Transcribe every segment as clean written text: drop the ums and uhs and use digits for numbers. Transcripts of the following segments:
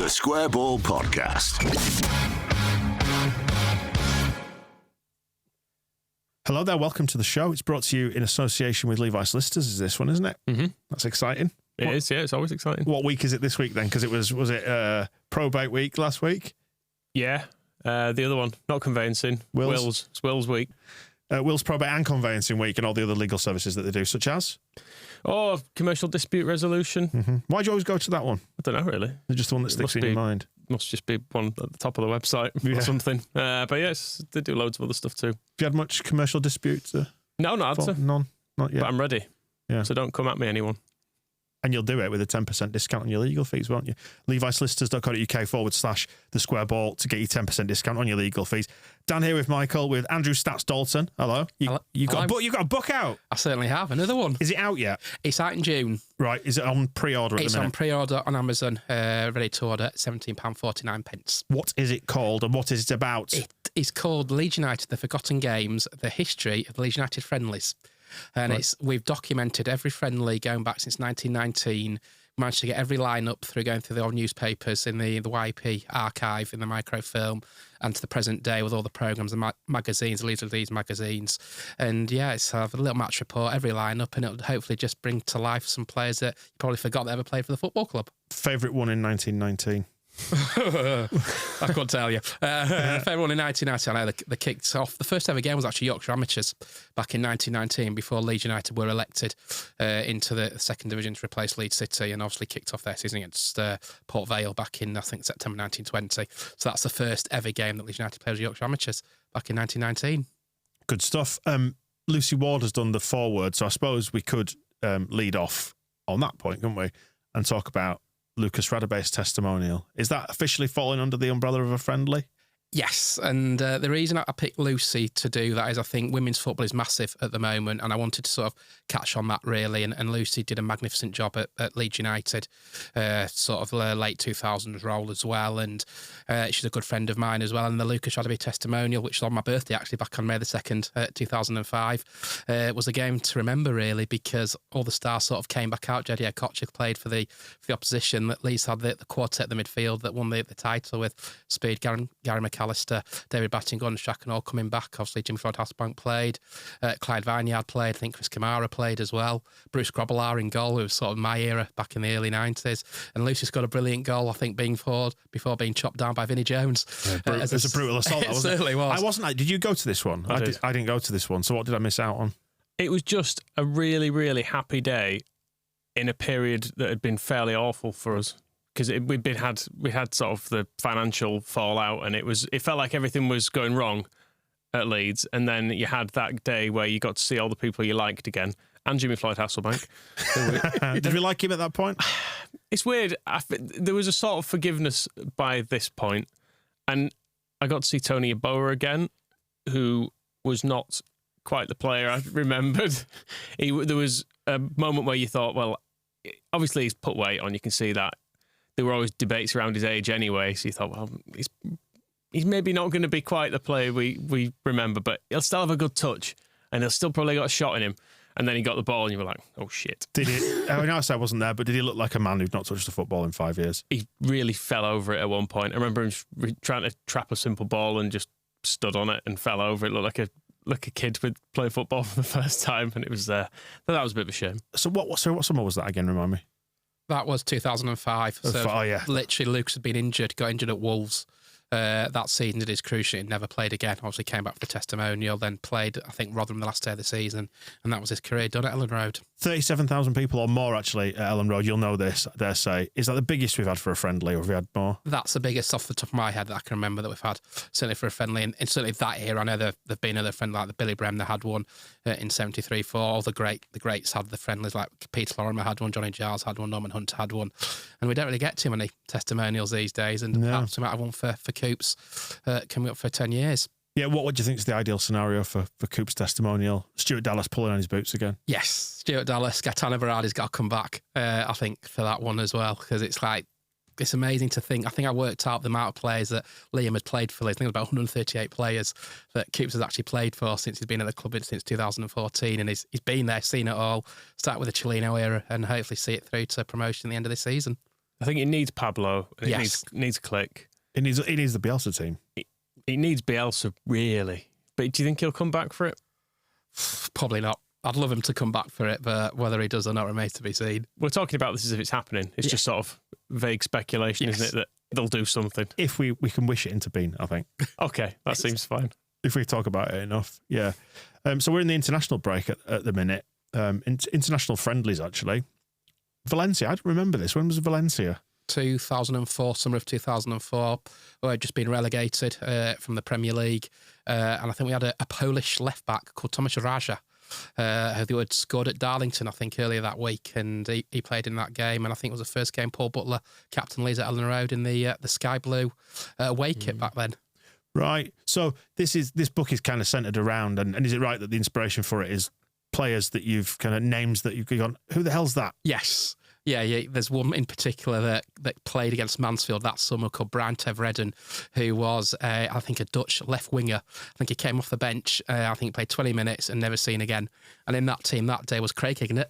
The Square Ball Podcast. Hello there, welcome to the show. It's brought to you in association with Levi Solicitors, is this one, isn't it? Mm-hmm. That's exciting. It is, yeah, it's always exciting. What week is it this week then? Because it was it probate week last week? Yeah, the other one, not conveyancing. Wills. It's Wills week. Wills, probate and conveyancing week and all the other legal services that they do, such as? Oh, commercial dispute resolution. Mm-hmm. Why do you always go to that one? I don't know, really. It's just the one that sticks in your mind. Must just be one at the top of the website or something. But yes, they do loads of other stuff too. Have you had much commercial disputes? No, not had to. None, not yet. But I'm ready. Yeah. So don't come at me, anyone. And you'll do it with a 10% discount on your legal fees, won't you? LeviSolicitors.co.uk/the square ball to get you 10% discount on your legal fees. Dan here with Michael, with Andrew Stats Dalton. Hello. You got a book out? I certainly have. Another one. Is it out yet? It's out in June. Right. Is it on pre-order at the minute? It's on pre-order on Amazon, ready to order at £17.49. What is it called and what is it about? It is called Leeds United, The Forgotten Games, The History of the Leeds United Friendlies. And we've documented every friendly going back since 1919. Managed to get every line-up through going through the old newspapers in the YP archive, in the microfilm, and to the present day with all the programmes and magazines, Leeds of Leeds magazines. And yeah, it's a little match report, every line-up, and it'll hopefully just bring to life some players that you probably forgot that ever played for the football club. Favourite one in 1919? I couldn't tell you. Fair one in 1990, I know they kicked off. The first ever game was actually Yorkshire Amateurs back in 1919 before Leeds United were elected into the second division to replace Leeds City, and obviously kicked off their season against Port Vale back in, I think, September 1920. So that's the first ever game that Leeds United played as Yorkshire Amateurs back in 1919. Good stuff. Lucy Ward has done the foreword, so I suppose we could lead off on that point, couldn't we? And talk about Lucas Radabase's testimonial. Is that officially falling under the umbrella of a friendly? Yes, and the reason I picked Lucy to do that is I think women's football is massive at the moment, and I wanted to sort of catch on that really, and Lucy did a magnificent job at Leeds United, sort of late 2000s role as well, and she's a good friend of mine as well, and the Lucas Radabase testimonial, which was on my birthday actually back on May the 2nd, 2005, was a game to remember really, because all the stars sort of came back out. Jedi Kochik played for the opposition. That Leeds had the quartet, the midfield that won the title with Speed, Gary McAllister, David Batting, Gordon Strachan all coming back. Obviously, Jimmy Floyd Hasbank played. Clyde Vineyard played. I think Chris Kamara played as well. Bruce Grobbelaar in goal, who was sort of my era back in the early 90s. And Lucy scored a brilliant goal, I think, before being chopped down by Vinnie Jones. Yeah, it was a brutal assault. It certainly was. I wasn't. Did you go to this one? I didn't go to this one. So what did I miss out on? It was just a really, really happy day in a period that had been fairly awful for us. Because we had sort of the financial fallout, and it felt like everything was going wrong at Leeds, and then you had that day where you got to see all the people you liked again, and Jimmy Floyd Hasselbank. Did we like him at that point? It's weird. There was a sort of forgiveness by this point, and I got to see Tony Yeboah again, who was not quite the player I remembered. There was a moment where you thought, well, obviously he's put weight on, you can see that. There were always debates around his age anyway, so you thought, well, he's maybe not going to be quite the player we remember, but he'll still have a good touch, and he'll still probably got a shot in him. And then he got the ball, and you were like, oh, shit. Did he? I know I wasn't there, but did he look like a man who'd not touched a football in 5 years? He really fell over it at one point. I remember him trying to trap a simple ball and just stood on it and fell over. It looked like a kid with playing football for the first time, and it was that was a bit of a shame. So what summer was that again? Remind me. That was 2005. So yeah. Literally, Lucas had been injured, got injured at Wolves. That season did his cruciate, never played again. Obviously came back for the testimonial, then played, I think, Rotherham the last day of the season, and that was his career done at Ellen Road. 37,000 people or more actually at Ellen Road. You'll know this, I dare say. Is that the biggest we've had for a friendly, or have we had more? That's the biggest off the top of my head that I can remember that we've had, certainly for a friendly, and certainly that era. I know there've been other friendly, like the Billy Bremner had one in 73 for all the greats had the friendlies, like Peter Lorimer had one, Johnny Giles had one, Norman Hunter had one, and we don't really get too many testimonials these days, and perhaps we might have one for Coops coming up for 10 years. Yeah, what do you think is the ideal scenario for Coop's testimonial? Stuart Dallas pulling on his boots again? Yes, Stuart Dallas, Gaetano Berardi's got to come back, I think, for that one as well, because it's amazing to think. I think I worked out the amount of players that Liam had played for. I think it was about 138 players that Coops has actually played for since he's been at the club since 2014, and he's been there, seen it all, start with the Chilino era, and hopefully see it through to promotion at the end of this season. I think it needs Pablo. And Yes. It needs Click. It needs the Bielsa team. It needs Bielsa, really. But do you think he'll come back for it? Probably not. I'd love him to come back for it, but whether he does or not remains to be seen. We're talking about this as if it's happening. It's just sort of vague speculation, isn't it, that they'll do something? If we can wish it into being, I think. Okay, that seems fine. If we talk about it enough, yeah. So we're in the international break at the minute. International friendlies, actually. Valencia, I don't remember this. When was Valencia? 2004, summer of 2004. We had just been relegated from the Premier League. And I think we had a Polish left-back called Tomasz Raja, who had scored at Darlington, I think, earlier that week. And he played in that game. And I think it was the first game Paul Butler, captain Leeds at Ellen Road in the Sky Blue away kit back then. Right. So this book is kind of centred around, and is it right that the inspiration for it is players that you've kind of names that you've gone, who the hell's that? Yes. Yeah. There's one in particular that played against Mansfield that summer called Brian Tevreden, who was, I think, a Dutch left winger. I think he came off the bench. I think he played 20 minutes and never seen again. And in that team that day was Craig Hignett,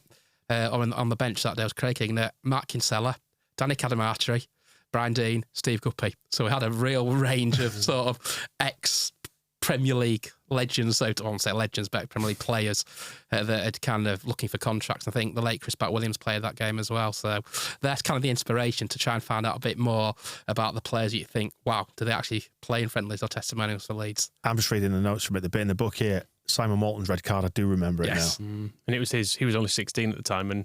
or on the bench that day was Craig Hignett, Mark Kinsella, Danny Cadamarteri, Brian Dean, Steve Guppy. So we had a real range of sort of ex-Premier League legends, so I won't say legends, but Premier League players that had kind of looking for contracts. I think the late Chris Bat-Williams played that game as well. So that's kind of the inspiration to try and find out a bit more about the players you think, wow, do they actually play in friendlies or testimonials for Leeds? I'm just reading the notes from it. The bit in the book here, Simon Walton's red card, I do remember it now. And it was he was only 16 at the time, and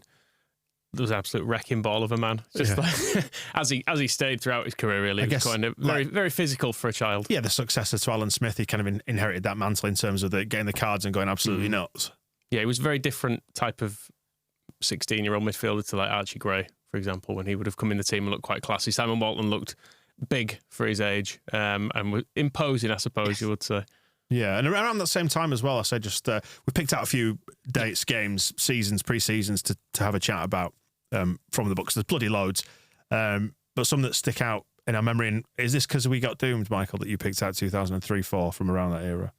there was an absolute wrecking ball of a man. Just like, as he stayed throughout his career, really. He was kind of very physical for a child. Yeah, the successor to Alan Smith, he kind of inherited that mantle in terms of getting the cards and going absolutely nuts. Yeah, he was a very different type of 16-year-old midfielder to like Archie Gray, for example, when he would have come in the team and looked quite classy. Simon Walton looked big for his age and imposing, I suppose you would say. Yeah, and around that same time as well, I said just we picked out a few dates, games, seasons, pre-seasons to have a chat about from the books. There's bloody loads, but some that stick out in our memory. And is this because we got doomed, Michael, that you picked out 2003-04 from around that era?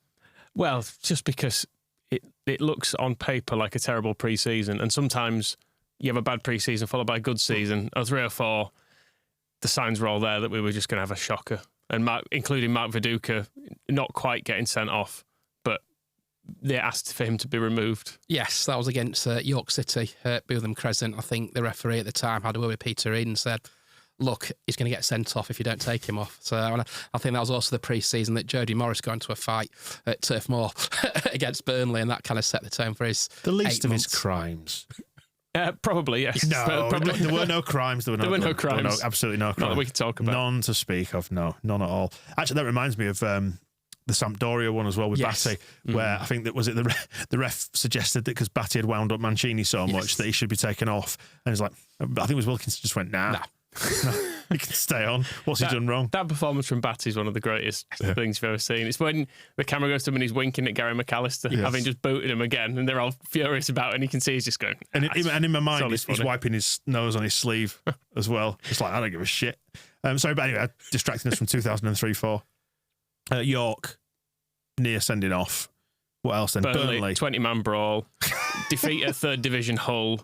Well, just because it looks on paper like a terrible pre-season, and sometimes you have a bad pre-season followed by a good season. 03-04, the signs were all there that we were just going to have a shocker. And including Mark Viduka, not quite getting sent off, but they asked for him to be removed. Yes, that was against York City at Bootham Crescent. I think the referee at the time had a word with Peter Reid and said, look, he's going to get sent off if you don't take him off. So I think that was also the pre-season that Jody Morris got into a fight at Turf Moor against Burnley, and that kind of set the tone for his the least of months. his crimes. Probably, yes. No, probably. There were no crimes. There were no crimes. Absolutely no crimes. Not that we can talk about. None to speak of, no. None at all. Actually, that reminds me of the Sampdoria one as well with Batty, where I think that was it the ref suggested that because Batty had wound up Mancini so much that he should be taken off. And he's like, I think it was Wilkins just went, nah. He can stay on. What's he done wrong? That performance from Batty is one of the greatest things you've ever seen. It's when the camera goes to him and he's winking at Gary McAllister, having just booted him again, and they're all furious about it, and you can see he's just going... And in my mind, he's wiping his nose on his sleeve as well. It's like, I don't give a shit. Sorry, but anyway, distracting us from 2003-04. York, near sending off. What else then? Burnley. 20-man brawl. Defeat at third division Hull.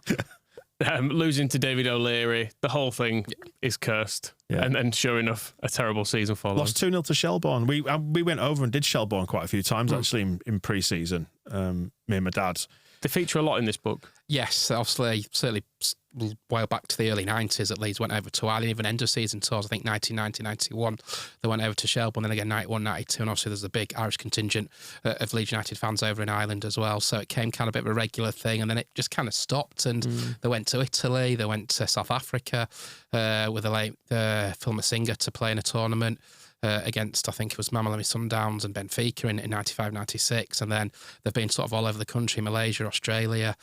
Losing to David O'Leary, the whole thing is cursed. Yeah. And sure enough, a terrible season followed. Lost 2-0 to Shelbourne. We went over and did Shelbourne quite a few times, actually, in pre-season, me and my dad. They feature a lot in this book. Yes, obviously, certainly well back to the early 90s at Leeds, went over to Ireland, even end of season tours, I think 1990-91, they went over to Shelbourne, then again 91-92, and obviously there's a big Irish contingent of Leeds United fans over in Ireland as well, so it came kind of a bit of a regular thing, and then it just kind of stopped, and they went to Italy, they went to South Africa with the late Phil Masinga to play in a tournament against, I think it was Mamelodi Sundowns and Benfica in 95-96, and then they've been sort of all over the country, Malaysia, Australia.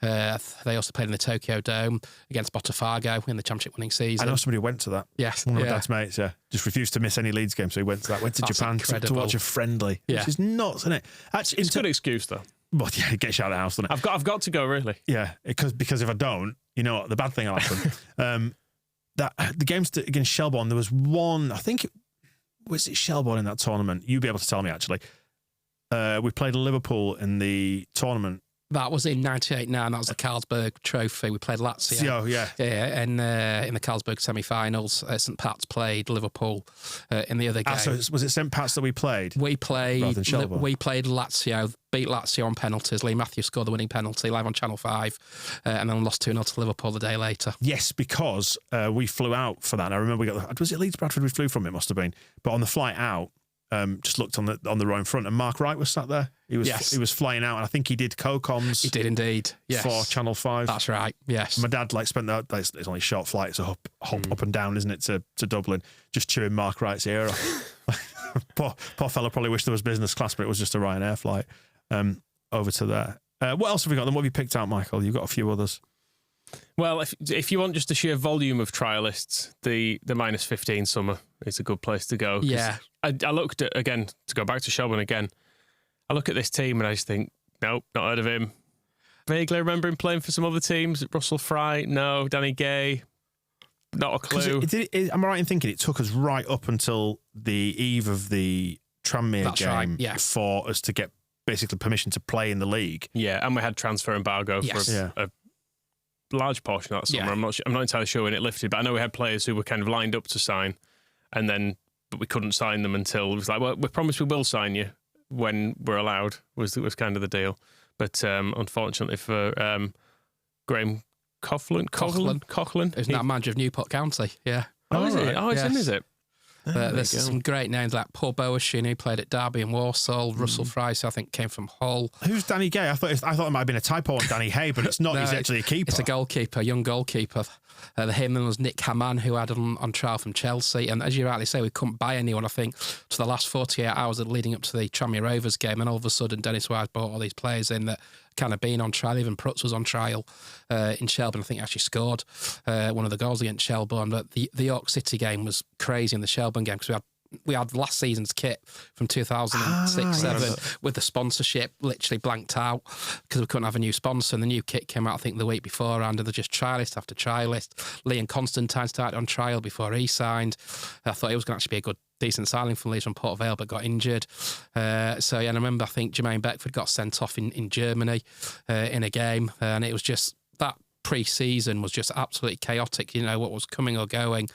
They also played in the Tokyo Dome against Botafogo in the championship winning season. I know somebody who went to that. Yes. One of my dad's mates, just refused to miss any Leeds game, so he went to that. Went to Japan to watch a friendly, which is nuts, isn't it? Actually, it's a good excuse, though. Well, yeah, it gets you out of the house, doesn't it? I've got to go, really. Yeah, because if I don't, you know what, the bad thing will happen. The games against Shelbourne, there was one, I think was it Shelbourne in that tournament? You'd be able to tell me, actually. We played Liverpool in the tournament That was in 98-9. That was the Carlsberg Trophy. We played Lazio. Yeah. Yeah, and in the Carlsberg semi-finals, St Pat's played Liverpool in the other game. So was it St Pat's that we played? We played Lazio, beat Lazio on penalties. Lee Matthews scored the winning penalty live on Channel 5, and then lost 2-0 to Liverpool the day later. Yes, because we flew out for that. And I remember was it Leeds Bradford we flew from? It must have been. But on the flight out, just looked on the row in front, and Mark Wright was sat there. He was flying out, and I think he did co-coms. He did indeed. Yes. For Channel 5. That's right. Yes. My dad spent that. It's only short flights, so hop up and down, isn't it, to Dublin? Just chewing Mark Wright's ear off. poor fella probably wished there was business class, but it was just a Ryanair flight over to there. What else have we got? Then what have you picked out, Michael? You've got a few others. Well, if you want just the sheer volume of trialists, the -15 summer is a good place to go. Yeah. I looked at, again, to go back to Shelburne again, I look at this team and I just think, nope, not heard of him. Vaguely remember him playing for some other teams. Russell Fry, no. Danny Gay, not a clue. Am I right in thinking it took us right up until the eve of the Tranmere game right, yeah. for us to get basically permission to play in the league? Yeah, and we had transfer embargo for a large portion of that summer. Yeah. I'm not entirely sure when it lifted, but I know we had players who were kind of lined up to sign, but we couldn't sign them until it was like, well, we promise we will sign you when we're allowed. Was kind of the deal. But unfortunately for Graham Coughlin, Who's now manager of Newport County. Yeah. Oh, is right. it? Oh, it's him, is it? There's some great names like Paul Bowersheen, who played at Derby and Walsall. Russell Fry, I think, came from Hull. Who's Danny Gay? I thought it might have been a typo on Danny Hay, but it's not. No, He's actually a keeper. It's a goalkeeper, young goalkeeper. The him was Nick Hamann, who had on trial from Chelsea. And as you rightly say, we couldn't buy anyone, I think, to the last 48 hours leading up to the Tranmere Rovers game. And all of a sudden, Dennis Wise brought all these players in that kind of been on trial. Even Prutz was on trial in Shelburne. I think actually scored one of the goals against Shelburne. But the York City game was crazy in the Shelburne game because we had last season's kit from 2006-7 with the sponsorship literally blanked out because we couldn't have a new sponsor, and the new kit came out I think the week beforehand, and they're just trialist after trialist. Liam Constantine started on trial before he signed. I thought he was going to actually be a good decent signing from Leeds from Port Vale, but got injured. And I remember I think Jermaine Beckford got sent off in Germany in a game, and it was just that pre-season was just absolutely chaotic, what was coming or going.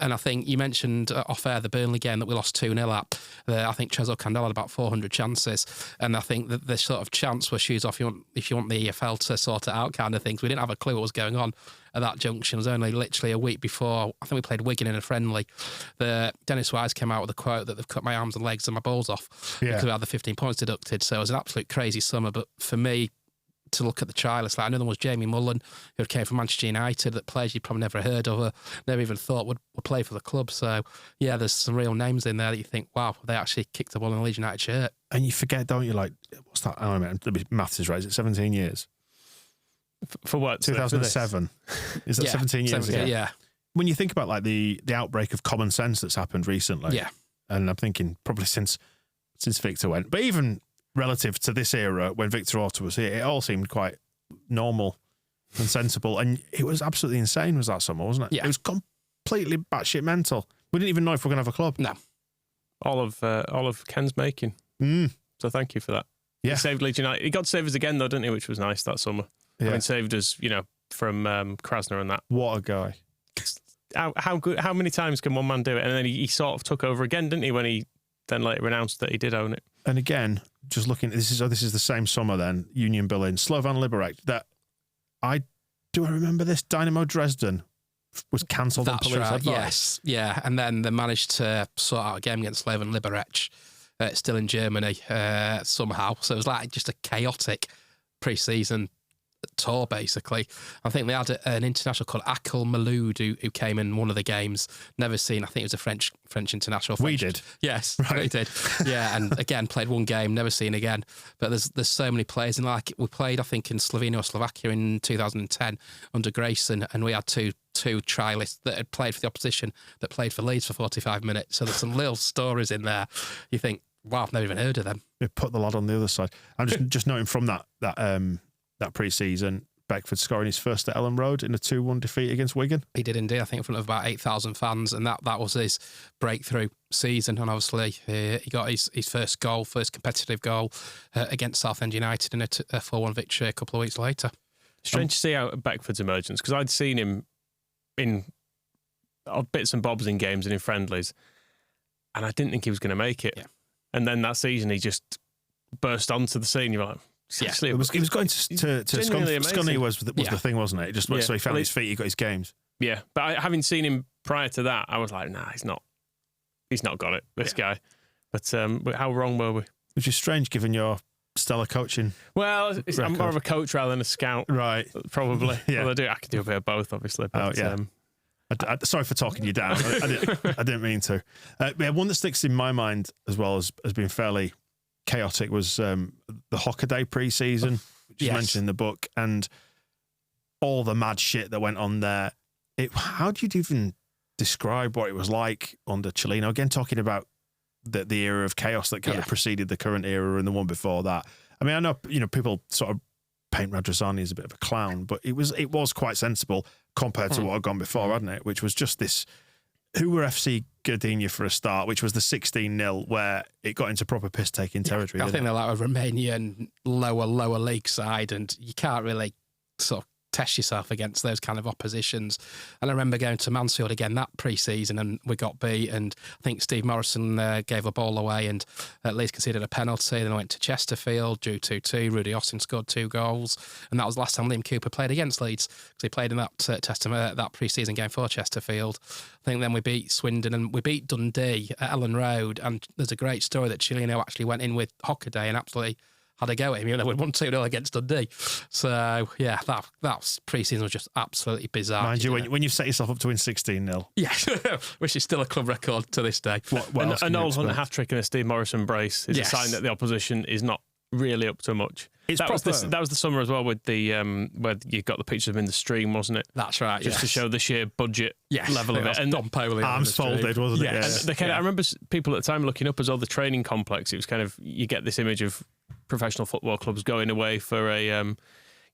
And I think you mentioned off-air the Burnley game that we lost 2-0 at. I think Chesil Candela had about 400 chances. And I think that the sort of chance where shoes off if you want the EFL to sort it out kind of things. We didn't have a clue what was going on at that junction. It was only literally a week before, I think we played Wigan in a friendly. Dennis Wise came out with a quote that they've cut my arms and legs and my balls off because we had the 15 points deducted. So it was an absolute crazy summer. But for me, to look at the trialists, like another one was Jamie Mullen, who came from Manchester United, that players you'd probably never heard of or never even thought would play for the club. So, yeah, there's some real names in there that you think, wow, they actually kicked the ball in a Leeds United shirt. And you forget, don't you, like, what's that? I don't know, maths is right. Is it 17 years? For what? 2007. Is that 17 years ago? Yeah. When you think about, like, the outbreak of common sense that's happened recently, and I'm thinking probably since Victor went, but even relative to this era when Victor Orta was here, it all seemed quite normal and sensible. And it was absolutely insane, was that summer, wasn't it? Yeah. It was completely batshit mental. We didn't even know if we were going to have a club. No. All of Ken's making. So thank you for that. Yeah. He saved Leeds United. He got saved us again, though, didn't he? Which was nice that summer. Yeah. I mean, saved us, from Krasner and that. What a guy. How good? How many times can one man do it? And then he sort of took over again, didn't he, when he then later announced that he did own it. And again, just looking, this is the same summer then, Union Berlin, Slovan Liberec, I remember this? Dynamo Dresden was cancelled on police advice. Yes, yeah. And then they managed to sort out a game against Slovan Liberec, still in Germany, somehow. So it was like just a chaotic pre-season tour, basically. I think they had an international called Akel Maloud who came in one of the games. Never seen. I think it was a French international. We did. Yes, right. We did. Yeah, and again played one game, never seen again. But there's so many players, and like we played, I think in Slovenia or Slovakia in 2010 under Grayson, and we had two trialists that had played for the opposition that played for Leeds for 45 minutes. So there's some little stories in there. You think, wow, I've never even heard of them. They put the lad on the other side. I'm just noting from that pre-season, Beckford scoring his first at Ellen Road in a 2-1 defeat against Wigan. He did indeed, I think in front of about 8,000 fans, and that was his breakthrough season. And obviously he got his first competitive goal against Southend United in a 4-1 victory a couple of weeks later. Strange to see out Beckford's emergence, because I'd seen him in odd bits and bobs in games and in friendlies, and I didn't think he was going to make it. Yeah. And then that season he just burst onto the scene. You're like, seriously, he was going to Scunny was the thing, wasn't it? It just so he found his feet, he got his games. Yeah, but having seen him prior to that, I was like, nah, he's not got it, this guy. But how wrong were we? Which is strange given your stellar coaching. Well, I'm more of a coach rather than a scout, right? Probably. Yeah, well, I could do a bit of both, obviously. But, sorry for talking you down. I didn't mean to. One that sticks in my mind as well as being fairly chaotic was the Hockaday pre-season, which is mentioned in the book, and all the mad shit that went on there. How do you even describe what it was like under Cellino? Again, talking about the era of chaos that kind of preceded the current era and the one before that. I mean, I know people sort of paint Radrizzani as a bit of a clown, but it was quite sensible compared to what had gone before, hadn't it? Which was just this. Who were FC Gdynia for a start, which was the 16-0, where it got into proper piss-taking territory. I think they're like a Romanian lower league side, and you can't really sort of test yourself against those kind of oppositions. And I remember going to Mansfield again that pre-season, and we got beat, and I think Steve Morrison gave a ball away and at least conceded a penalty. Then I went to Chesterfield, drew 2-2. Rudy Austin scored 2 goals, and that was the last time Liam Cooper played against Leeds, because he played in that pre-season game for Chesterfield. I think then we beat Swindon and we beat Dundee at Ellen Road, and there's a great story that Cellino actually went in with Hockaday and absolutely had a go at him. We won 2-0 against Dundee. So, yeah, that pre-season was just absolutely bizarre. Mind you, when you set yourself up to win 16-0. Yeah, which is still a club record to this day. What a Noel Hunt hat-trick and a Steve Morrison brace is a sign that the opposition is not really up to much. That was the summer as well with the where you got the pictures of him in the stream, wasn't it? That's right. Just to show the sheer budget level of it. And Don Powley arms folded, wasn't it? Yeah. And I remember people at the time looking up as well the training complex. It was kind of, you get this image of professional football clubs going away for a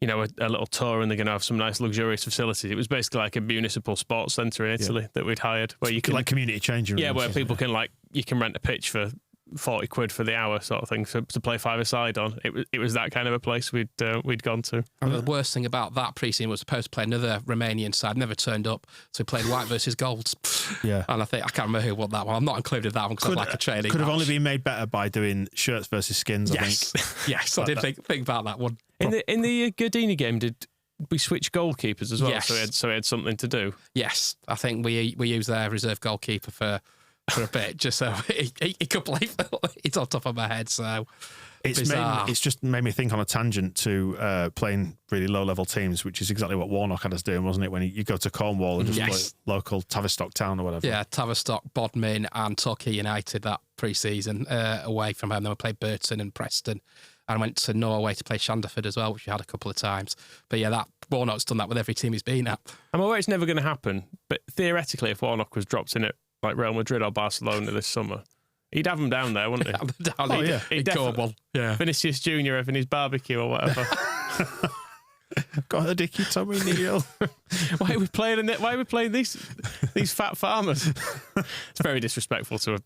little tour, and they're going to have some nice luxurious facilities. It was basically like a municipal sports centre in Italy that we'd hired, where you can, like community changing rooms. Yeah, where people can you can rent a pitch for 40 quid for the hour sort of thing to play 5-a-side on. It was that kind of a place we'd gone to. And the worst thing about that pre-season was supposed to play another Romanian side, never turned up, so we played White versus Golds. Yeah. And I can't remember who won that one. I'm not included that one because I like a training Could have match. only been made better by doing shirts versus skins, I think. Yes, I did think about that one. In the Gdynia game, did we switch goalkeepers as well? Yes. So we had something to do? Yes, I think we used their reserve goalkeeper for a bit, just so he could play. It's on top of my head, so it's just made me think on a tangent to playing really low-level teams, which is exactly what Warnock had us doing, wasn't it? When you go to Cornwall and just play local Tavistock Town or whatever. Yeah, Tavistock, Bodmin and Torquay United that pre-season away from home. Then we played Burton and Preston. And went to Norway to play Shanderford as well, which we had a couple of times. But yeah, Warnock's done that with every team he's been at. I'm aware it's never going to happen, but theoretically, if Warnock was dropped in at like Real Madrid or Barcelona this summer, he'd have them down there, wouldn't he? He'd Cornwall. Yeah. Vinicius Junior having his barbecue or whatever. Got a dicky Tommy Neal. Why are we playing these fat farmers? It's very disrespectful to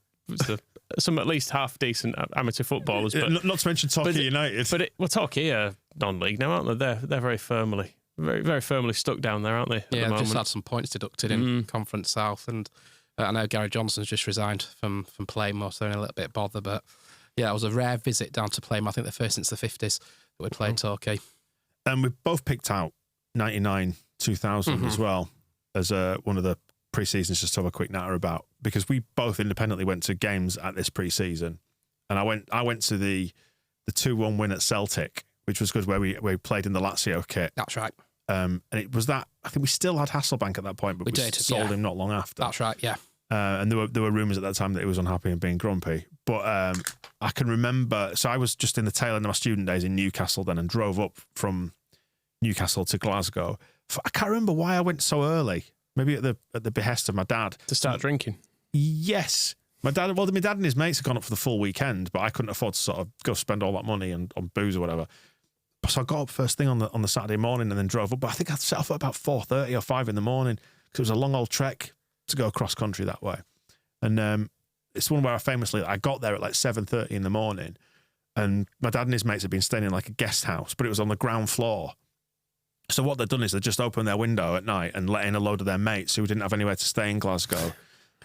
some at least half decent amateur footballers. But not to mention Torquay United. But Torquay are non-league now, aren't they? They're very firmly stuck down there, aren't they? Yeah, they've just had some points deducted in Conference South, and I know Gary Johnson's just resigned from Playmore, so they're in a little bit of bother. But yeah, it was a rare visit down to Playmore. I think the first since the 50s that we played Torquay. And we both picked out 99, 2000 as well as one of the pre-seasons just to have a quick natter about, because we both independently went to games at this pre-season, and I went to the 2-1 win at Celtic, which was good, where we played in the Lazio kit. That's right. And it was that, I think we still had Hasselbank at that point, but we sold him not long after. That's right, yeah. And there were rumours at that time that he was unhappy and being grumpy. But I can remember, so I was just in the tail end of my student days in Newcastle then, and drove up from Newcastle to Glasgow. I can't remember why I went so early. Maybe at the behest of my dad. To start drinking? Yes. My dad and his mates had gone up for the full weekend, but I couldn't afford to sort of go spend all that money on booze or whatever. So I got up first thing on the Saturday morning and then drove up. But I think I set off at about 4:30 or 5 in the morning because it was a long old trek to go across country that way. And it's one where I got there at like 7:30 in the morning, and my dad and his mates had been staying in like a guest house, but it was on the ground floor. So what they'd done is they just opened their window at night and let in a load of their mates who didn't have anywhere to stay in Glasgow.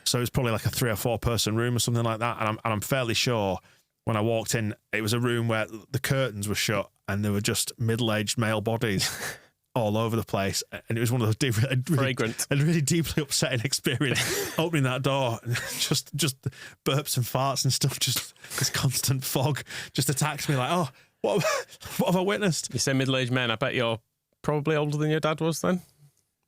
So it was probably like a 3 or 4 person room or something like that. And I'm fairly sure when I walked in, it was a room where the curtains were shut and there were just middle-aged male bodies all over the place. And it was one of those fragrant, really deeply upsetting experience opening that door. just burps and farts and stuff, just this constant fog just attacks me like, oh, what have I witnessed? You say middle-aged men, I bet you're probably older than your dad was then.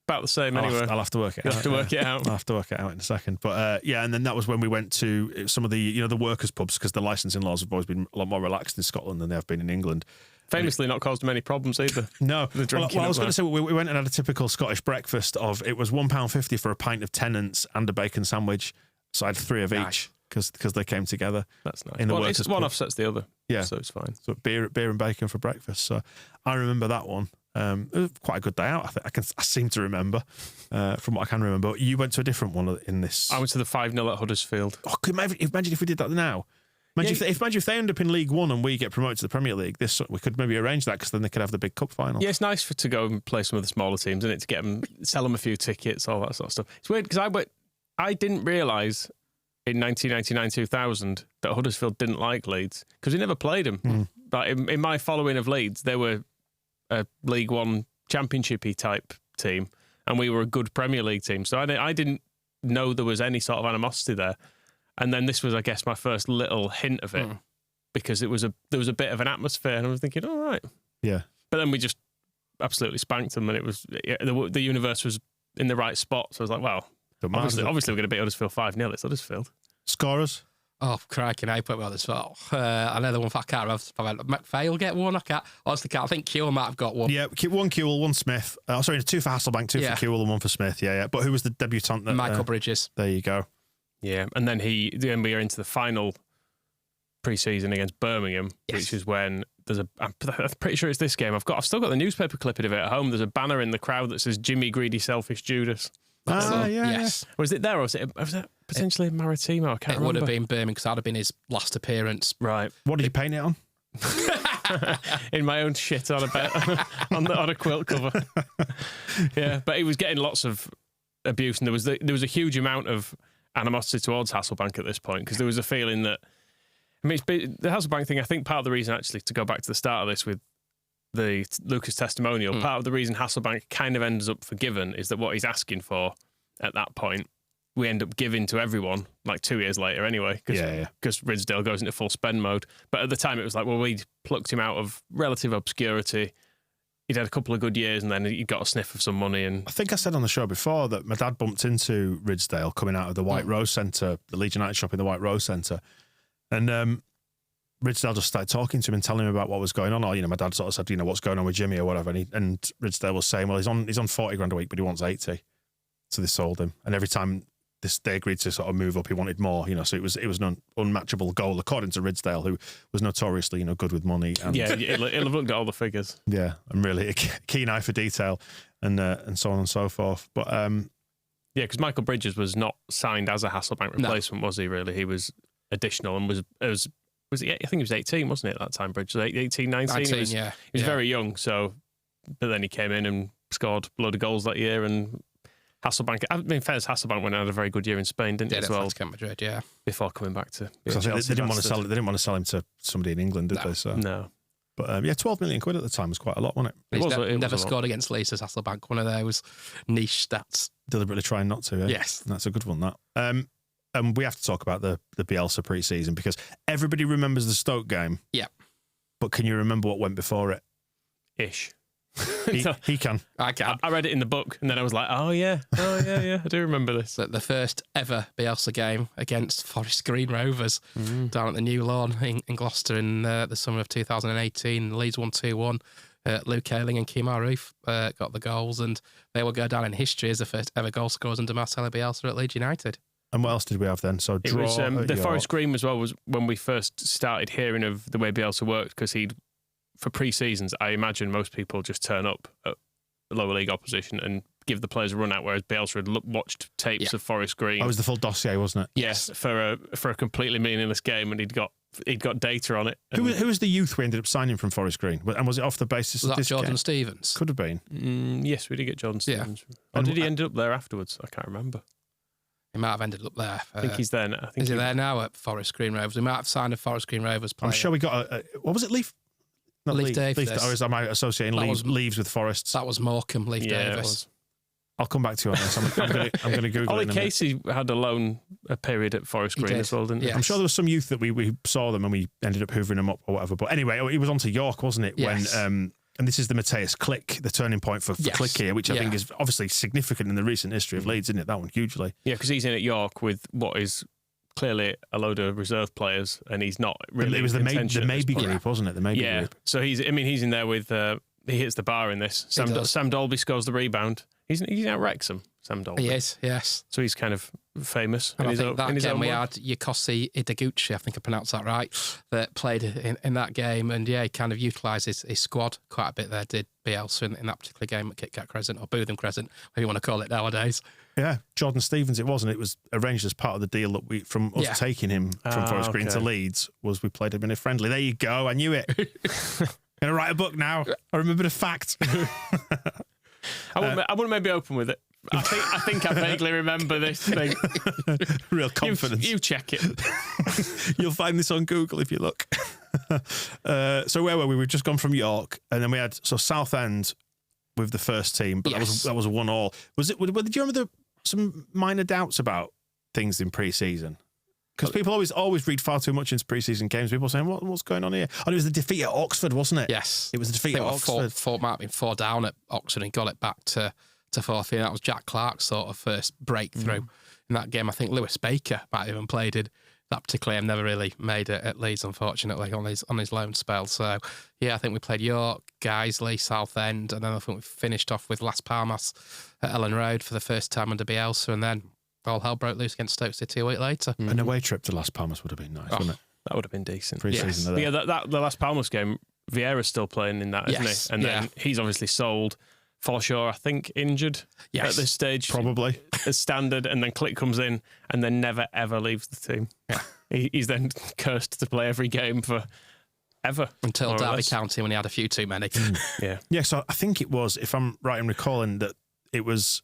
About the same anyway. I'll have to work it out. You'll have to work it out. I'll have to work it out in a second. But and then that was when we went to some of the, the workers' pubs, because the licensing laws have always been a lot more relaxed in Scotland than they have been in England. Famously not caused them any problems either. No. The drinking. Well, I was going to say, we went and had a typical Scottish breakfast of, it was £1.50 for a pint of Tennent's and a bacon sandwich. So I had 3 of each because they came together. That's nice. In the workers' one pub. offsets the other. Yeah. So it's fine. So beer and bacon for breakfast. So I remember that one. It was quite a good day out. I seem to remember from what I can remember. You went to a different one in this. I went to the 5-0 at Huddersfield. Oh, imagine if we did that now. Imagine if they end up in League One and we get promoted to the Premier League, we could maybe arrange that, because then they could have the big cup final. Yeah, it's nice to go and play some of the smaller teams, isn't it? To get them, sell them a few tickets, all that sort of stuff. It's weird because I didn't realise in 1999-2000 that Huddersfield didn't like Leeds, because we never played them. But in my following of Leeds, they were a League One Championship-y type team, and we were a good Premier League team. So I didn't know there was any sort of animosity there. And then this was, I guess, my first little hint of it, because there was a bit of an atmosphere, and I was thinking, all right. Yeah. But then we just absolutely spanked them, and it was the universe was in the right spot. So I was like, well, obviously we're going to beat Huddersfield 5-0. It's Huddersfield. Scorers? Oh, crikey, I put well as well. Another one, I can't remember. McPhail will get one. I honestly can't. I think Kewell might have got one. Yeah, one Kewell, one Smith. 2 for Hasselbank, 2 for Kewell, and 1 for Smith. Yeah. But who was the debutant? Michael Bridges. There you go. Yeah, and then we are into the final pre-season against Birmingham, which is when I'm pretty sure it's this game. I've still got the newspaper clipping of it at home. There's a banner in the crowd that says "Jimmy Greedy Selfish Judas." Yes. Was it there, or was it potentially Maritimo? I can't remember. It would have been Birmingham, because that'd have been his last appearance. Right. What did you paint it on? In my own shit on a quilt cover. Yeah, but he was getting lots of abuse, and there was a huge amount of animosity towards Hasselbank at this point, because there was a feeling that, I mean, the Hasselbank thing, I think part of the reason, actually, to go back to the start of this with the Lucas testimonial, part of the reason Hasselbank kind of ends up forgiven is that what he's asking for at that point, we end up giving to everyone like 2 years later anyway, because Ridsdale goes into full spend mode. But at the time it was like, well, we plucked him out of relative obscurity. He'd had a couple of good years, and then he got a sniff of some money. And I think I said on the show before that my dad bumped into Ridsdale coming out of the White Rose Centre, the Leeds United shop in the White Rose Centre, and Ridsdale just started talking to him and telling him about what was going on. Or my dad sort of said, what's going on with Jimmy or whatever, and Ridsdale was saying, well, he's on 40 grand a week, but he wants 80, so they sold him. And every time they agreed to sort of move up, he wanted more. So it was an unmatchable goal, according to Ridsdale, who was notoriously good with money. And yeah, he'll have looked at all the figures. Yeah, and really a keen eye for detail, and so on and so forth. But yeah, because Michael Bridges was not signed as a Hasselbank replacement, was he? Really, he was additional, and was he? I think he was 18, wasn't it, at that time? Bridges 18, 19. He was very young. So, but then he came in and scored a load of goals that year, and Hasselbank, I mean, fairness, Hasselbank went and had a very good year in Spain, didn't he, as well? Madrid, before coming back to. They didn't want to sell it. They didn't want to sell him to somebody in England, did they? So. No. But 12 million quid at the time was quite a lot, wasn't it? It never scored against Leeds as Hasselbank. One of those niche stats. Deliberately trying not to. Yes, that's a good one. That. And we have to talk about the Bielsa pre-season, because everybody remembers the Stoke game. Yeah. But can you remember what went before it? Ish. He can. I can. I read it in the book, and then I was like, oh yeah, I do remember this. The first ever Bielsa game against Forest Green Rovers down at the New Lawn in Gloucester in the summer of 2018. Leeds won 2-1. Luke Ayling and Kemar Roof got the goals, and they will go down in history as the first ever goal scorers under Marcelo Bielsa at Leeds United. And what else did we have then? So it was the Forest Green as well was when we first started hearing of the way Bielsa worked, because he'd for pre-seasons, I imagine most people just turn up at lower league opposition and give the players a run out, whereas Bielsa had watched tapes of Forest Green. That was the full dossier, wasn't it? Yes, for a completely meaningless game, and he'd got data on it. Who was the youth we ended up signing from Forest Green? And was it off the basis of this Jordan game? Stevens? Could have been. Yes, we did get Jordan Stevens. Yeah. Or did he end up there afterwards? I can't remember. He might have ended up there. I think he's there now. Is he there now at Forest Green Rovers? We might have signed a Forest Green Rovers player. I'm sure we got what was it, Leaf? Not Leaf Davis. Or am I associating Leaves with Forests? That was Morecambe, Leaf Yeah, Davis. I'll come back to you on this. I'm going to Google Ollie it. Casey had a loan period at Forest Green as well, didn't he? Yes. I'm sure there was some youth that we saw them and we ended up hoovering them up or whatever. But anyway, he was on to York, wasn't it? Yes. When and this is the Mateus Click, the turning point for Click here, which I think is obviously significant in the recent history of Leeds, isn't it? That one hugely. Yeah, because he's in at York with what is clearly a load of reserve players, and he's not really. It was the maybe group, group, wasn't it? The maybe group. So he's in there with. He hits the bar in this. Sam Dolby scores the rebound. He's out Wrexham. Sam Dolby. He is, yes. So he's kind of famous. And I think that game we way. had Yokosi Ideguchi, I think I pronounced that right, that played in that game. And yeah, he kind of utilised his squad quite a bit there, did Bielsa in that particular game at Kit Kat Crescent, or Bootham Crescent, whatever you want to call it nowadays. Yeah, Jordan Stevens, it wasn't. It was arranged as part of the deal that from us taking him from Forest Green to Leeds, was we played him in a friendly. There you go, I knew it. Going to write a book now. I remembered a fact. I wouldn't maybe open with it. I think I vaguely remember this thing. Real confidence. You check it. You'll find this on Google if you look. So where were we? We've just gone from York, and then we had Southend with the first team, but that was a 1-1. Was it? Did you remember some minor doubts about things in pre-season? Because people always read far too much into pre-season games. People saying, what's going on here? And it was the defeat at Oxford, wasn't it? Yes. It was the defeat at Oxford. Might have been 4 down at Oxford and got it back to 4-3. That was Jack Clark's sort of first breakthrough in that game. I think Lewis Baker might have even played in that particular game. Never really made it at Leeds, unfortunately, on his loan spell. So, yeah, I think we played York, Guiseley, Southend, and then I think we finished off with Las Palmas at Ellen Road for the first time under Bielsa, and then all hell broke loose against Stoke City a week later. An away trip to Las Palmas would have been nice, wouldn't it? That would have been decent. Pre-season But yeah, the Las Palmas game, Vieira's still playing in that, isn't he? And then he's obviously sold. Forshaw, I think, injured at this stage. Probably. As standard, and then Click comes in and then never, ever leaves the team. Yeah. He's then cursed to play every game for ever. Until Derby County when he had a few too many. Yeah. Yeah, so I think it was, if I'm right in recalling, that it was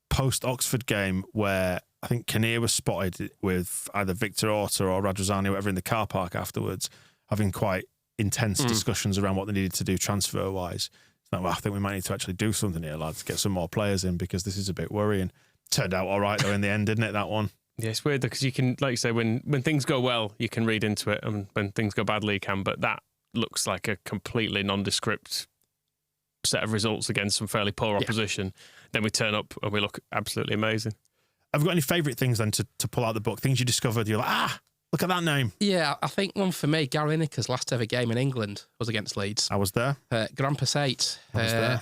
post-Oxford game where I think Kinnear was spotted with either Victor Orta or Radrazani or whatever in the car park afterwards, having quite intense discussions around what they needed to do transfer-wise. Well, I think we might need to actually do something here, lads, get some more players in, because this is a bit worrying. Turned out all right, though, in the end, didn't it, that one? Yeah, it's weird, because you can, like you say, when things go well, you can read into it, and when things go badly, you can, but that looks like a completely nondescript set of results against some fairly poor opposition. Then we turn up and we look absolutely amazing. Have you got any favourite things, then, to pull out the book? Things you discovered, you're like, look at that name. Yeah, I think one for me, Gary Lineker's last ever game in England was against Leeds. I was there. Grand Passate,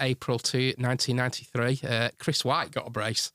April 1993. Chris White got a brace,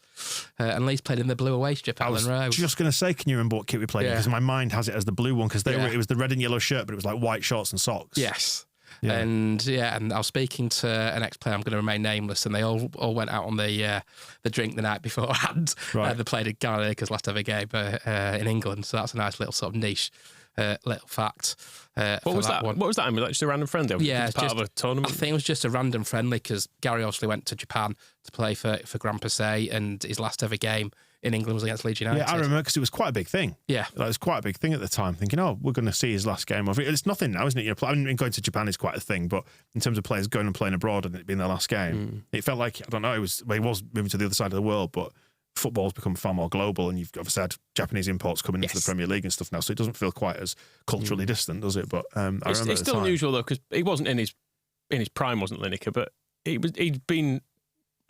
and Leeds played in the blue away strip at Ellen Road. I was just going to say, can you remember what kit we played in? Because my mind has it as the blue one, because it was the red and yellow shirt, but it was like white shorts and socks. Yes. Yeah. And I was speaking to an ex-player, I'm going to remain nameless, and they all went out on the drink the night beforehand. Right. They played at Gary Lineker's last ever game in England, so that's a nice little sort of niche little fact. What was that? What was that? I mean, like just a random friendly? Yeah, part of a tournament. I think it was just a random friendly, because Gary obviously went to Japan to play for Grand Passate, and his last ever game in England was against Leeds United. Yeah, I remember, because it was quite a big thing. Yeah. It was quite a big thing at the time, thinking, we're going to see his last game. It's nothing now, isn't it? I mean, going to Japan is quite a thing, but in terms of players going and playing abroad and it being their last game, it felt like, I don't know, he was moving to the other side of the world, but football's become far more global, and you've obviously had Japanese imports coming into the Premier League and stuff now, so it doesn't feel quite as culturally distant, does it? But I remember it's still unusual, though, because he wasn't in his prime, wasn't Lineker, but he'd been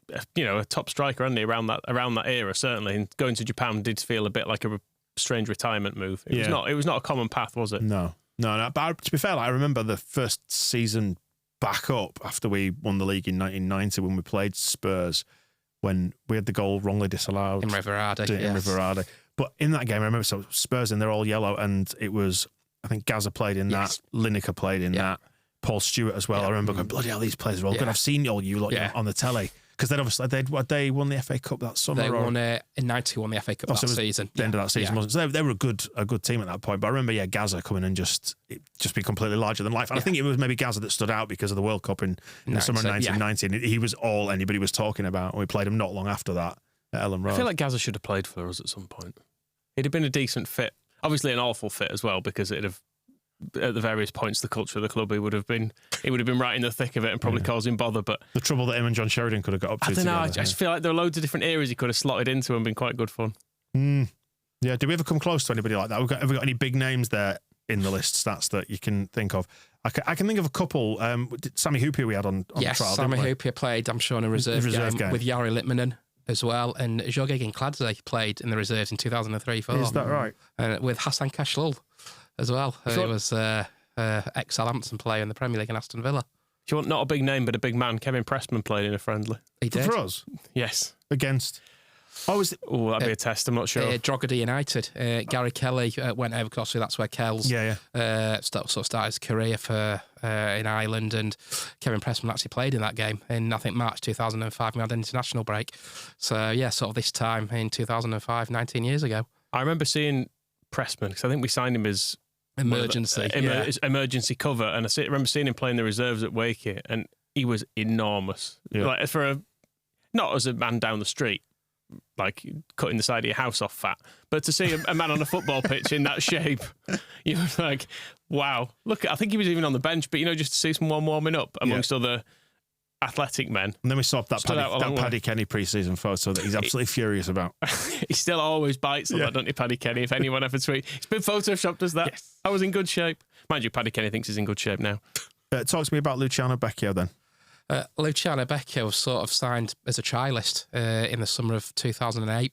a top striker, hadn't he, around that era, certainly. And going to Japan did feel a bit like a strange retirement move. It was not a common path, was it? No. But to be fair, I remember the first season back up after we won the league in 1990 when we played Spurs, when we had the goal wrongly disallowed in Riverade. But in that game, I remember Spurs, and they're all yellow, and it was, I think Gaza played in that, Lineker played in that, Paul Stewart as well. I remember going, bloody hell, these players are all good. I've seen all you lot on the telly. Because then obviously they won the FA Cup that summer. They won in '90, won the FA Cup that season. The end of that season, wasn't it? So they were a good team at that point. But I remember, Gazza coming and just be completely larger than life. And I think it was maybe Gazza that stood out because of the World Cup in the summer of 1990. And he was all anybody was talking about. And we played him not long after that at Ellen Road. I feel like Gazza should have played for us at some point. He'd have been a decent fit. Obviously an awful fit as well, because it'd have, at the various points, the culture of the club, he would have been right in the thick of it and probably causing bother. But the trouble that him and John Sheridan could have got up to. I don't know. I just feel like there are loads of different areas he could have slotted into and been quite good fun. Yeah. Did we ever come close to anybody like that? Have we got any big names there in the list stats that you can think of? I can think of a couple. Sammy Hoopier we had on the trial. Sammy Hoopier played, I'm sure, in a reserve game with Jari Litmanen as well, and Jorge Gladze played in the reserves in 2003-04. Is that right? With Hassan Kashlul as well, who was ex-Southampton player in the Premier League in Aston Villa. If you want not a big name but a big man, Kevin Pressman played in a friendly. He did. For us? Yes. Against... that'd be a test, I'm not sure. Drogheda United. Gary Kelly went over, because that's where Kells started his career in Ireland, and Kevin Pressman actually played in that game in, I think, March 2005. We had an international break. So, sort of this time in 2005, 19 years ago. I remember seeing Pressman, because I think we signed him as... emergency cover, and I remember seeing him playing the reserves at Wakey, and he was enormous. Like not as a man down the street, like cutting the side of your house off fat, but to see a man on a football pitch in that shape, you were like, wow. Look, I think he was even on the bench, but just to see someone warming up amongst other athletic men. And then we saw that Paddy Kenny pre-season photo that he's absolutely furious about. He still always bites on that, don't you, Paddy Kenny? If anyone ever tweets, it's been photoshopped as that. Yes. I was in good shape. Mind you, Paddy Kenny thinks he's in good shape now. Talk to me about Luciano Becchio then. Luciano Becchio was sort of signed as a trialist in the summer of 2008.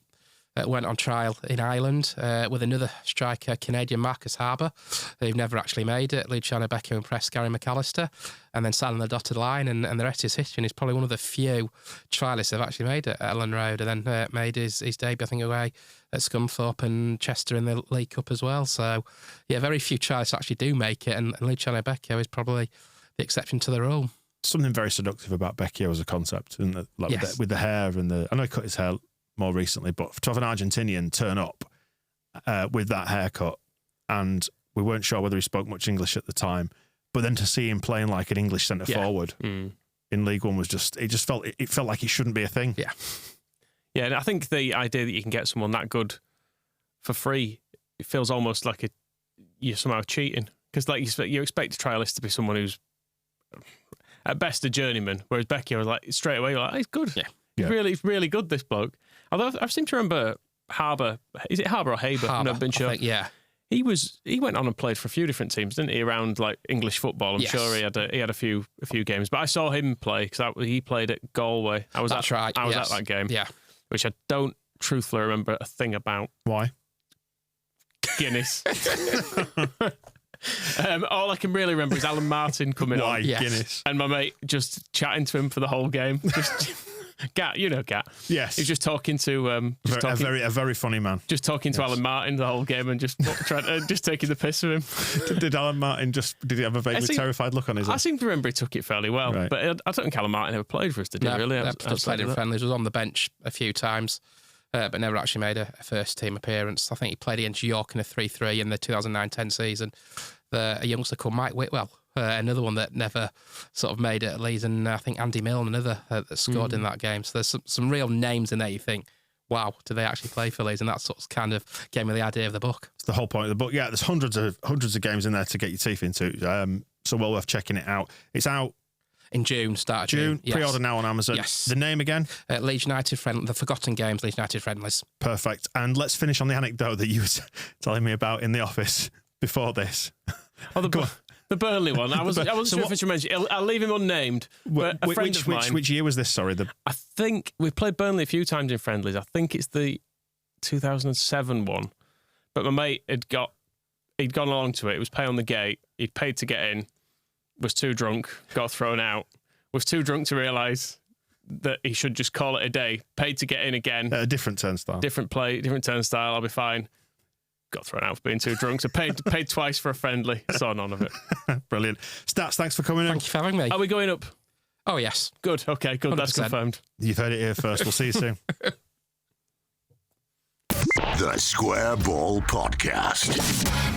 Went on trial in Ireland with another striker, Canadian Marcus Harbour, who never actually made it. Luciano Becchio impressed Gary McAllister, and then signed on the dotted line, and the rest is history. And he's probably one of the few trialists who've actually made it at Ellen Road, and then made his debut, I think, away at Scunthorpe and Chester in the League Cup as well. So, very few trialists actually do make it, and Luciano Becchio is probably the exception to the rule. Something very seductive about Becchio as a concept, isn't it? With the hair and I know he cut his hair more recently, but to have an Argentinian turn up with that haircut, and we weren't sure whether he spoke much English at the time, but then to see him playing like an English centre forward in League One was it felt like it shouldn't be a thing. Yeah, and I think the idea that you can get someone that good for free, it feels almost like you're somehow cheating, because like you expect a trialist to be someone who's at best a journeyman, whereas Becchio was like straight away, you're like, he's good. He's really good, this bloke. Although I seem to remember Harbour, is it Harbour or Haber? Harbour, I've been sure. I think, He went on and played for a few different teams, didn't he? Around like English football, I'm sure he had a few games. But I saw him play because he played at Galway. I was at that game. Yeah, which I don't truthfully remember a thing about. Why? Guinness. All I can really remember is Alan Martin coming on. Guinness? And my mate just chatting to him for the whole game. Gat, Gat. Yes. He's just talking to a very funny man. Just talking to Alan Martin the whole game and just just taking the piss of him. Did Alan Martin did he have a vaguely terrified look on his? I seem to remember he took it fairly well, right. But I don't think Alan Martin ever played for us, did he? Really? I played in friendlies. Was on the bench a few times, but never actually made a first team appearance. I think he played against York in a 3-3 in the 2009-10 season. A youngster called Mike Whitwell. Another one that never sort of made it at Leeds, and I think Andy Milne, another that scored in that game. So there's some real names in there. You think, wow, do they actually play for Leeds? And that sort of kind of gave me the idea of the book. It's the whole point of the book. Yeah, there's hundreds of games in there to get your teeth into. So well worth checking it out. It's out in June, start of June. Yes. Pre-order now on Amazon. Yes. The name again? Leeds United the Forgotten Games, Leeds United Friendlies. Perfect. And let's finish on the anecdote that you were telling me about in the office before this. The Burnley one. I wasn't sure if it's mentioned. I'll leave him unnamed. But a friend of mine. Which year was this? Sorry, I think we've played Burnley a few times in friendlies. I think it's the 2007 one. But my mate he'd gone along to it. It was pay on the gate. He'd paid to get in. Was too drunk. Got thrown out. Was too drunk to realise that he should just call it a day. Paid to get in again. A different turnstile. Different turnstile. I'll be fine. got thrown out for being too drunk. So paid twice for a friendly. Saw none of it. Brilliant. Stats, thanks for coming in. Thank you for having me. Are we going up? Oh, yes. Good. Okay, good. 100%. That's confirmed. You've heard it here first. We'll see you soon. The Square Ball Podcast.